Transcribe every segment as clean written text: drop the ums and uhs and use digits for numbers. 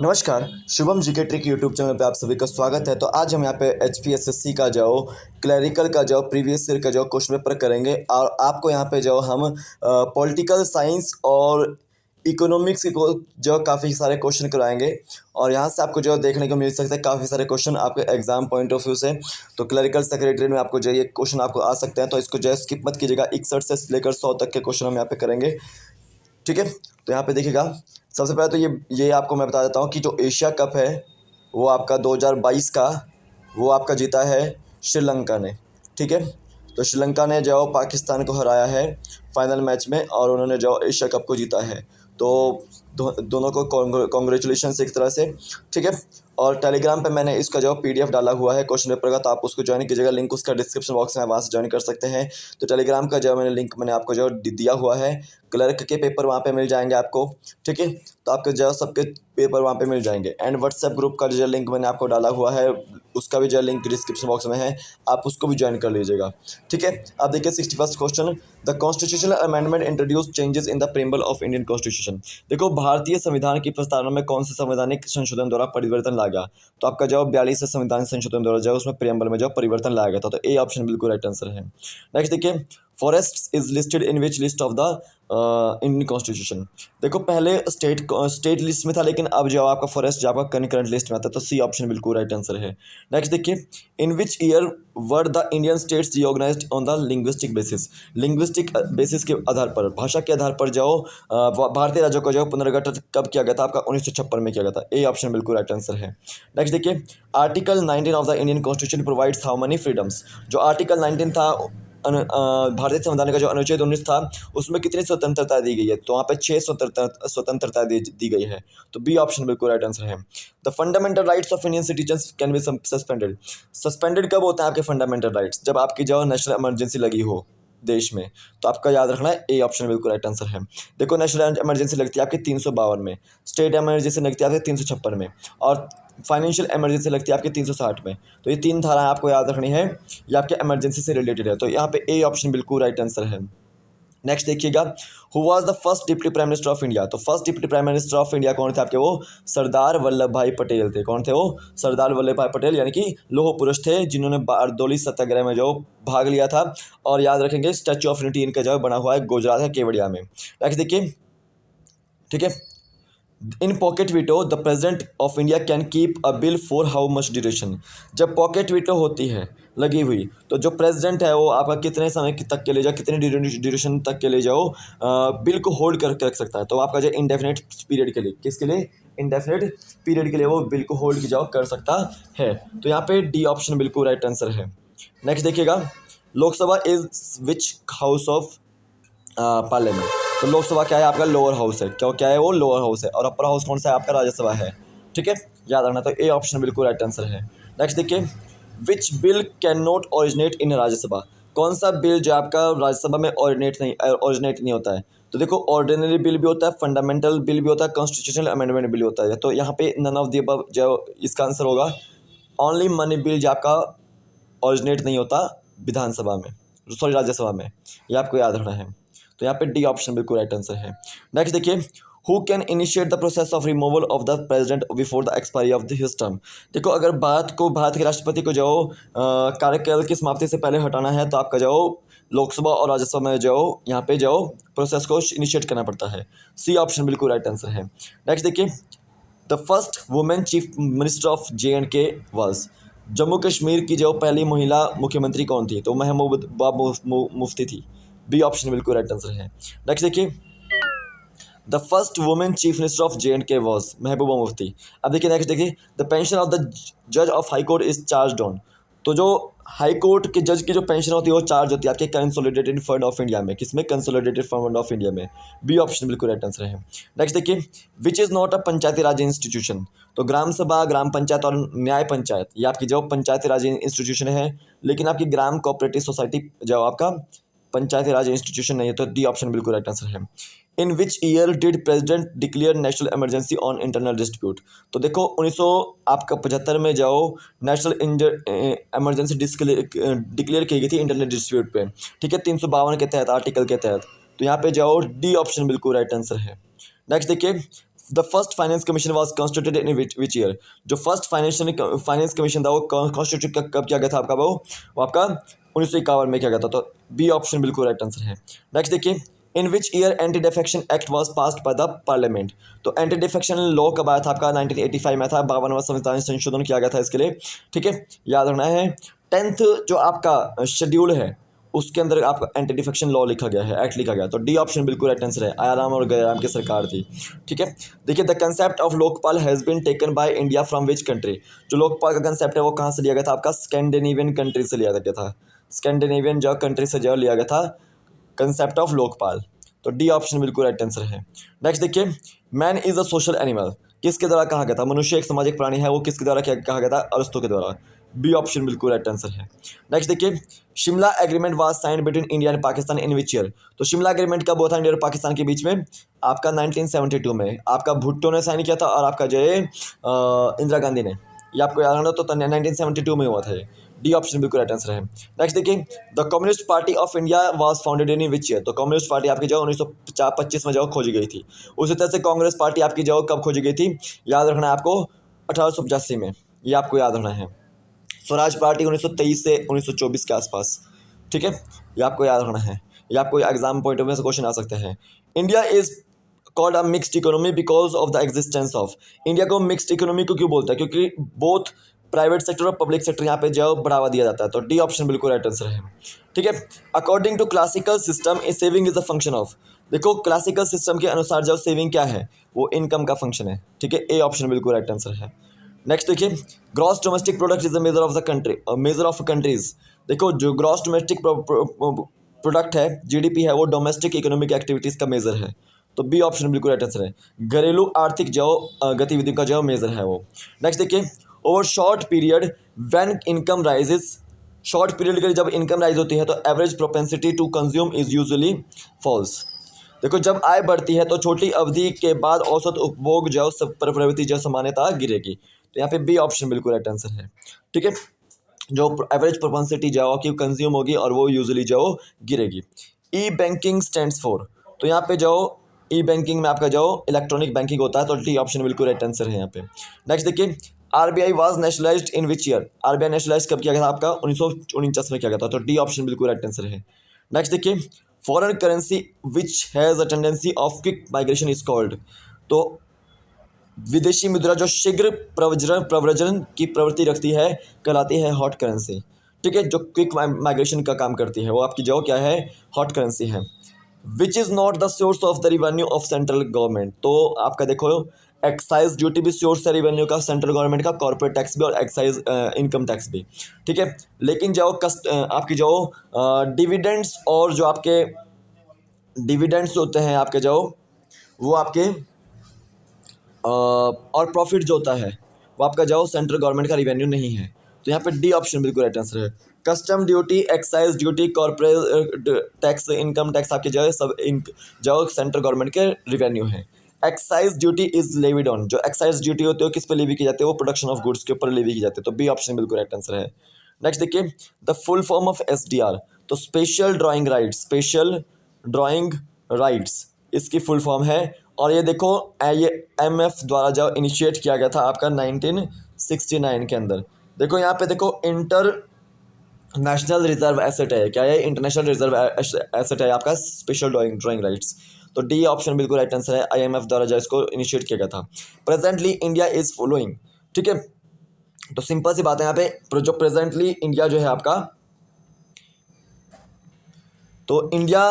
नमस्कार, Shubham GK trick YouTube channel पे आप सभी का स्वागत है। तो आज हम यहाँ पे एचपीएसएससी का जो क्लरिकल का जो प्रीवियस ईयर का जो क्वेश्चन पेपर करेंगे और आपको यहाँ पे जो हम पॉलिटिकल साइंस और इकोनॉमिक्स के जो काफ़ी सारे क्वेश्चन कराएंगे और यहाँ से आपको जो देखने को मिल सकता है काफ़ी सारे क्वेश्चन आपके एग्जाम पॉइंट ऑफ व्यू से। तो क्लरिकल सेक्रेटरी में आपको जो ये क्वेश्चन आपको आ सकते हैं, तो इसको जो है स्किप मत कीजिएगा। 61 से लेकर 100 तक के क्वेश्चन हम यहाँ पे करेंगे, ठीक है। तो यहाँ पे देखिएगा, सबसे पहले तो ये आपको मैं बता देता हूँ कि जो एशिया कप है वो आपका 2022 का वो आपका जीता है श्रीलंका ने, ठीक है। तो श्रीलंका ने जो पाकिस्तान को हराया है फाइनल मैच में और उन्होंने जो एशिया कप को जीता है। तो दोनों को कॉन्ग्रेचुलेशन एक तरह से, ठीक है। और टेलीग्राम पे मैंने इसका जो पीडीएफ डाला हुआ है क्वेश्चन पेपर का, तो आप उसको ज्वाइन कीजिएगा। लिंक उसका डिस्क्रिप्शन बॉक्स में वहाँ से ज्वाइन कर सकते हैं। तो टेलीग्राम का जो लिंक मैंने आपको जो दिया हुआ है, क्लर्क के पेपर वहाँ पे मिल जाएंगे आपको, ठीक है। तो आपके जो सबके पेपर वहाँ पे मिल जाएंगे। एंड व्हाट्सएप ग्रुप का जो लिंक मैंने आपको डाला हुआ है उसका भी जो लिंक डिस्क्रिप्शन बॉक्स में है, आप उसको भी ज्वाइन कर लीजिएगा, ठीक है। अब देखिए 61st question, the constitutional amendment introduce changes in the preamble of Indian constitution. देखो, भारतीय संविधान की प्रस्तावना में कौन से संवैधानिक संशोधन द्वारा परिवर्तन लाया गया? तो आपका जवाब 42 संविधान संशोधन द्वारा जो उसमें प्रीम्बल में जो परिवर्तन लाया गया था। तो ए ऑप्शन बिल्कुल राइट आंसर है। नेक्स्ट देखिए, forest is listed in which list of the Indian constitution. देखो, पहले स्टेट लिस्ट में था, लेकिन अब जो आपका फॉरेस्ट जो आपका करंट लिस्ट में आता है। तो सी ऑप्शन बिल्कुल राइट आंसर है। नेक्स्ट देखिए, in which year were the Indian states reorganized on the linguistic basis. Linguistic basis के आधार पर, भाषा के आधार पर जो भारतीय राज्यों का जो पुनर्गठन कब किया गया था? आपका 1956 में किया गया था। ए ऑप्शन बिल्कुल राइट आंसर है। नेक्स्ट देखिए, article 19 of the Indian constitution provides how many freedoms. जो आर्टिकल 19 था भारतीय संविधान का जो अनुच्छेद 19 था उसमें कितनी स्वतंत्रता दी गई है? तो वहाँ पे 6 स्वतंत्रता दी गई है। तो बी ऑप्शन बिल्कुल राइट आंसर है। The fundamental rights of Indian citizens can be suspended. Suspended कब होता है आपके फंडामेंटल राइट्स? जब आपकी जो नेशनल इमरजेंसी लगी हो देश में। तो आपका याद रखना है, ए ऑप्शन बिल्कुल राइट आंसर है। देखो, नेशनल इमरजेंसी लगती है आपकी 352 में, स्टेट इमरजेंसी लगती है आपकी 356 में और फाइनेंशियल इमरजेंसी लगती है आपकी 360 में। तो ये 3 धाराएं आपको याद रखनी है, ये आपके इमरजेंसी से रिलेटेड है। तो यहाँ पे ए ऑप्शन बिल्कुल राइट आंसर है। नेक्स्ट देखिएगा, who was the first deputy prime minister of India. तो first deputy prime minister of India कौन थे आपके? वो सरदार वल्लभ भाई पटेल थे। कौन थे वो? सरदार वल्लभ भाई पटेल, यानी कि लौह पुरुष थे जिन्होंने बारडोली सत्याग्रह में जो भाग लिया था। और याद रखेंगे, स्टैच्यू ऑफ यूनिटी इनका जो बना हुआ है गुजरात है केवड़िया में। नेक्स्ट देखिए, ठीक है, in pocket veto the president of India can keep a bill for how much duration. जब पॉकेट वीटो होती है लगी हुई, तो जो प्रेसिडेंट है वो आपका कितने समय तक के लिए जाओ, कितने ड्यूरेशन तक के लिए जाओ बिल को होल्ड कर रख सकता है? तो आपका जो इंडेफिनेट पीरियड के लिए, किसके लिए? इंडेफिनेट पीरियड के लिए वो बिल को होल्ड की जाओ कर सकता है। तो यहाँ पे डी ऑप्शन बिल्कुल राइट आंसर है। नेक्स्ट देखिएगा, Lok Sabha is which house of parliament. तो लोकसभा क्या है आपका? लोअर हाउस है। क्या है वो? लोअर हाउस है। और अपर हाउस कौन सा है आपका? राज्यसभा है, ठीक है, याद रखना। तो ए ऑप्शन बिल्कुल राइट आंसर है। नेक्स्ट देखिए, which bill can not originate in Rajya Sabha. कौन सा बिल जो आपका राज्यसभा में ओरिजिनेट नहीं होता है? तो देखो, ऑर्डिनरी बिल भी होता है, फंडामेंटल बिल भी होता है, कॉन्स्टिट्यूशनल अमेंडमेंट बिल होता है। तो यहाँ पे नन ऑफ द अबव जो इसका आंसर होगा, ओनली मनी बिल जो आपका ओरिजिनेट नहीं होता विधानसभा में, सॉरी राज्यसभा में, ये आपको याद रखना है। तो यहाँ पे डी ऑप्शन बिल्कुल राइट आंसर है। नेक्स्ट देखिए, who can initiate the process of removal of the president before the expiry of his term. देखो, अगर भारत के राष्ट्रपति को जो कार्यकाल की समाप्ति से पहले हटाना है, तो आपका जो लोकसभा और राज्यसभा में जो यहाँ पे जो प्रोसेस को इनिशिएट करना पड़ता है। सी ऑप्शन बिल्कुल राइट आंसर है। नेक्स्ट देखिए, the first women chief minister of J&K was. Jammu Kashmir की जो पहली महिला मुख्यमंत्री कौन थी? तो महबूबा मुफ्ती थी। बी ऑप्शन बिल्कुल राइट आंसर है। नेक्स्ट देखिए, the first women chief minister of J&K was Mehbooba Mufti. अब देखिए, नेक्स्ट देखिए, द पेंशन ऑफ द जज of high court is charge on. तो जो हाई कोर्ट के जज की जो पेंशन होती है वो चार्ज होती है आपके कंसोलिडेटेड फंड ऑफ इंडिया में। किसमें? कंसोलिडेटेड फंड ऑफ इंडिया में। बी ऑप्शन बिल्कुल राइट आंसर है। नेक्स्ट देखिए, which is not a Panchayati Raj institution. तो ग्राम सभा, ग्राम पंचायत और न्याय पंचायत, ये आपकी जो पंचायती राज इंस्टीट्यूशन है, लेकिन आपकी ग्राम कोऑपरेटिव सोसाइटी जो आपका पंचायती राज इंस्टीट्यूशन नहीं है। तो डी ऑप्शन बिल्कुल राइट आंसर है। In which year did president declare national emergency on internal dispute. तो देखो, 1975 में जाओ नेशनल इमरजेंसी डिक्लेयर की गई थी इंटरनल डिस्प्यूट पे, ठीक है, 352 के तहत, आर्टिकल के तहत। तो यहाँ पे जाओ, डी ऑप्शन बिल्कुल राइट आंसर है। नेक्स्ट देखिए, the first finance commission was constituted in which year? जो फर्स्ट फाइनेंस कमीशन था वो कॉन्स्टिट्यूट कब किया गया था आपका? वो आपका 1951 में किया गया था। तो बी ऑप्शन बिल्कुल राइट आंसर है। नेक्स्ट देखिए, in which year anti defection act was passed by the parliament? तो एंटी डिफेक्शन लॉ कब आया था आपका? 1985 में था। 52वां संविधान संशोधन किया गया था इसके लिए। ठीक है, याद रखना है। 10th जो आपका शेड्यूल है उसके अंदर आपका एंटी डिफेक्शन लॉ लिखा गया है, एक्ट लिखा गया। तो डी ऑप्शन बिल्कुल राइट आंसर है। आयाराम और गयाराम की सरकार थी। ठीक है, देखिए, the concept of Lokpal has been taken by India from which country? जो लोकपाल का कंसेप्ट है वो कहाँ से लिया गया था आपका? स्कैंडिनेवियन कंट्री से लिया गया था। स्कैंडिनेवियन जो कंट्री से जो लिया गया था कंसेप्ट ऑफ लोकपाल। तो डी ऑप्शन बिल्कुल राइट आंसर है। नेक्स्ट देखिए, man is a social animal किसके द्वारा कहा गया था? मनुष्य एक सामाजिक प्राणी है, वो किसके द्वारा कहा गया था? अरस्तु के द्वारा। बी ऑप्शन बिल्कुल राइट आंसर है। नेक्स्ट देखिए, Shimla agreement was signed between India and Pakistan in which year? तो शिमला एग्रीमेंट कब हुआ था इंडिया और पाकिस्तान के बीच में? आपका 1972 में। आपका भुट्टो ने साइन किया था और आपका जो है इंदिरा गांधी ने। ये आपको याद रखना। तो 1972 में हुआ था ये। डी ऑप्शन बिल्कुल राइट आंसर है। नेक्स्ट देखिए, the communist party of India was founded in which year? तो कम्युनिस्ट पार्टी आपकी जो 1925 में जो खोजी गई थी। उसी तरह से कांग्रेस पार्टी आपकी जो कब खोजी गई थी? याद रखना है आपको, 1885 में। ये आपको याद रखना है। स्वराज पार्टी 1923 से 1924 के आसपास। ठीक है, ये आपको याद रखना है। ये आपको एग्जाम पॉइंट ऑफ व्यू से क्वेश्चन आ सकते हैं। India is called a mixed economy because of the existence of? India को मिक्स्ड इकोनॉमी को क्यों बोलता है? क्योंकि बोथ प्राइवेट सेक्टर और पब्लिक सेक्टर यहाँ पे जो बढ़ावा दिया जाता है। तो डी ऑप्शन बिल्कुल राइट आंसर है। ठीक है, according to classical system a saving is a function of? देखो, क्लासिकल सिस्टम के अनुसार जो सेविंग क्या है? वो इनकम का फंक्शन है। ठीक है, ए ऑप्शन बिल्कुल राइट आंसर है। नेक्स्ट देखिए, gross domestic product is the measure of the country, measure of countries. देखो, जो ग्रॉस डोमेस्टिक प्रोडक्ट है, जीडीपी है, वो डोमेस्टिक इकोनॉमिक एक्टिविटीज़ का मेजर है। तो बी ऑप्शन बिल्कुल राइट आंसर है। घरेलू आर्थिक जो गतिविधियों का जो मेजर है वो। नेक्स्ट देखिए, over short period when income rises? Short period के लिए जब इनकम राइज होती है तो average propensity to consume is usually falls. देखो, जब आय बढ़ती है तो छोटी अवधि के बाद औसत उपभोग जो प्रवृत्ति जो सामान्यतः गिरेगी। तो यहाँ पे बी ऑप्शन बिल्कुल राइट आंसर है। ठीक है, जो एवरेज प्रोपेंसिटी जो कि कंज्यूम होगी और वो यूजुअली जो गिरेगी। ई बैंकिंग स्टैंड्स फॉर? तो यहाँ पे जो ई बैंकिंग में आपका जो इलेक्ट्रॉनिक बैंकिंग होता है। तो डी ऑप्शन बिल्कुल राइट आंसर है यहाँ पे। नेक्स्ट देखिए, RBI was nationalised in which year? RBI nationalise कब किया गया था आपका? 1949 में किया गया था। तो डी ऑप्शन बिल्कुल राइट आंसर है। नेक्स्ट देखिए, foreign currency which has a tendency of quick migration is called? तो विदेशी मुद्रा जो शीघ्र प्रव्रजन की प्रवृत्ति रखती है कहलाती है हॉट करेंसी। ठीक है, जो क्विक माइग्रेशन का काम करती है वो आपकी जो क्या है? हॉट करेंसी है। Which is not the source of the revenue of central government? तो आपका देखो, एक्साइज ड्यूटी भी सोर्स है रिवेन्यू का सेंट्रल गवर्नमेंट का, कॉर्पोरेट टैक्स भी और एक्साइज इनकम टैक्स भी। ठीक है, लेकिन जो आपकी जो डिविडेंड्स और जो आपके डिविडेंड्स होते हैं आपके जो वो आपके और प्रॉफिट जो होता है वो आपका जो सेंट्रल गवर्नमेंट का रिवेन्यू नहीं है। तो यहाँ पे डी ऑप्शन बिल्कुल राइट आंसर है। Custom duty, excise duty, corporate tax, income tax आपके जो है सब जो सेंट्रल गवर्नमेंट के रिवेन्यू है। Excise duty is levied on? जो एक्साइज ड्यूटी होती है वो किस पे लेवी की जाती है? वो प्रोडक्शन ऑफ गुड्स के ऊपर लेवी की जाती है। तो बी ऑप्शन बिल्कुल राइट आंसर है। नेक्स्ट देखिए, the full form of SDR? तो special drawing rights, special drawing rights इसकी फुल फॉर्म है। और ये देखो, ये एमएफ द्वारा जो इनिशिएट किया गया था आपका 1969 के अंदर। देखो यहाँ पे देखो, इंटर नेशनल रिजर्व एसेट है। क्या है? इंटरनेशनल रिजर्व एसेट है आपका स्पेशल ड्राइंग राइट्स। तो डी ऑप्शन बिल्कुल राइट आंसर है। आईएमएफ द्वारा जो इसको इनिशिएट किया गया था। Presently India is following. ठीक है, तो सिंपल सी बात है यहाँ पे, जो प्रेजेंटली इंडिया जो है आपका, तो India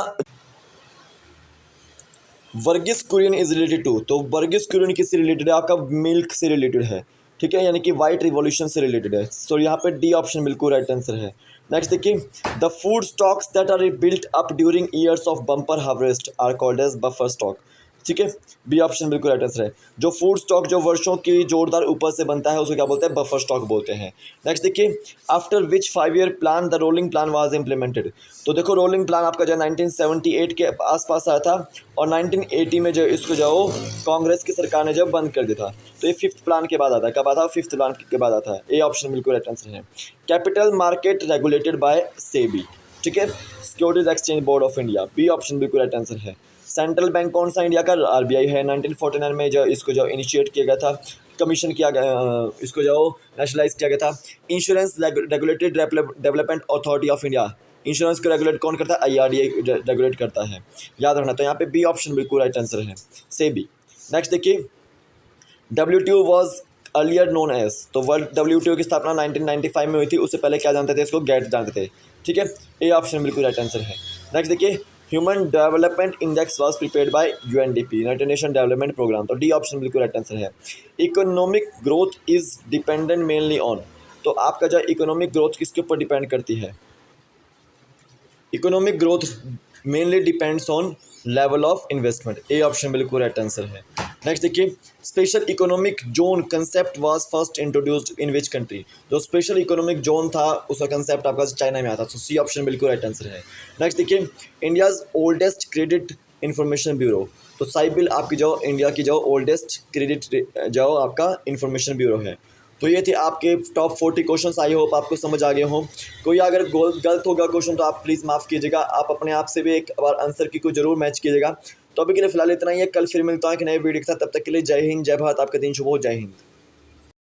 Varghese Kurien is related to? तो वर्गीस कुरियन किससे रिलेटेड है? आपका मिल्क से रिलेटेड है। ठीक है, यानी कि वाइट रिवॉल्यूशन से रिलेटेड है। तो यहाँ पे डी ऑप्शन बिल्कुल राइट आंसर है। नेक्स्ट देखिए, the food stocks that are built up during years of bumper harvest are called as buffer stock. ठीक है, बी ऑप्शन बिल्कुल राइट आंसर है। जो फूड स्टॉक जो वर्षों की जोरदार ऊपर से बनता है उसको क्या बोलते हैं? बफर स्टॉक बोलते हैं। नेक्स्ट देखिए, after which 5 year plan the rolling plan was implemented? तो देखो, रोलिंग प्लान आपका जो 1978 के आसपास आया था और 1980 में जो इसको जो कांग्रेस की सरकार ने जब बंद कर दिया था। तो ये 5th प्लान के बाद आता है। कब आता है? 5th प्लान के बाद आता है। ए ऑप्शन बिल्कुल राइट आंसर है। Capital market regulated by SEBI. ठीक है, securities exchange board of India. B option बिल्कुल राइट आंसर है। सेंट्रल बैंक कौन सा इंडिया का? आरबीआई है। 1949 में जो इसको जो इनिशिएट किया गया था, कमीशन किया गया, इसको जो नेशनलाइज किया गया था। Insurance regulated development authority of India, insurance को रेगुलेट कौन करता है? आईआरडीए रेगुलेट करता है, याद रखना। तो यहाँ पे बी ऑप्शन बिल्कुल राइट आंसर है, से बी। नेक्स्ट देखिए, WTO was earlier known as, तो वर्ल्ड WTO की स्थापना 1995 में हुई थी, उससे पहले क्या जानते थे? इसको गेट जानते थे, ठीक है। ए ऑप्शन बिल्कुल राइट आंसर है। नेक्स्ट देखिए, human development index was prepared by UNDP, United Nation Development Program, तो डी ऑप्शन बिल्कुल राइट आंसर है। Economic growth is dependent mainly on, तो आपका जो इकोनॉमिक ग्रोथ किसके ऊपर डिपेंड करती है? Economic growth mainly depends on level of investment, A option बिल्कुल राइट आंसर है। नेक्स्ट देखिए, special economic zone concept was first introduced in which country, जो स्पेशल इकोनॉमिक जोन था उसका कंसेप्ट आपका चाइना में आता, तो सी ऑप्शन बिल्कुल राइट आंसर है। नेक्स्ट देखिए, India's oldest credit information bureau, तो साइबिल आपकी जो इंडिया की जो ओल्डेस्ट क्रेडिट जो आपका इंफॉर्मेशन ब्यूरो है। तो ये थे आपके टॉप 40 क्वेश्चंस, आई होप आपको समझ आ गए हों। कोई अगर गलत होगा क्वेश्चन तो आप प्लीज़ माफ़ कीजिएगा, आप अपने आप से भी एक बार आंसर की को जरूर मैच कीजिएगा। तो अभी के लिए फिलहाल इतना ही है, कल फिर मिलता हूँ एक नए वीडियो के साथ, तब तक के लिए जय हिंद, जय भारत, आपका दिन शुभ हो, जय हिंद।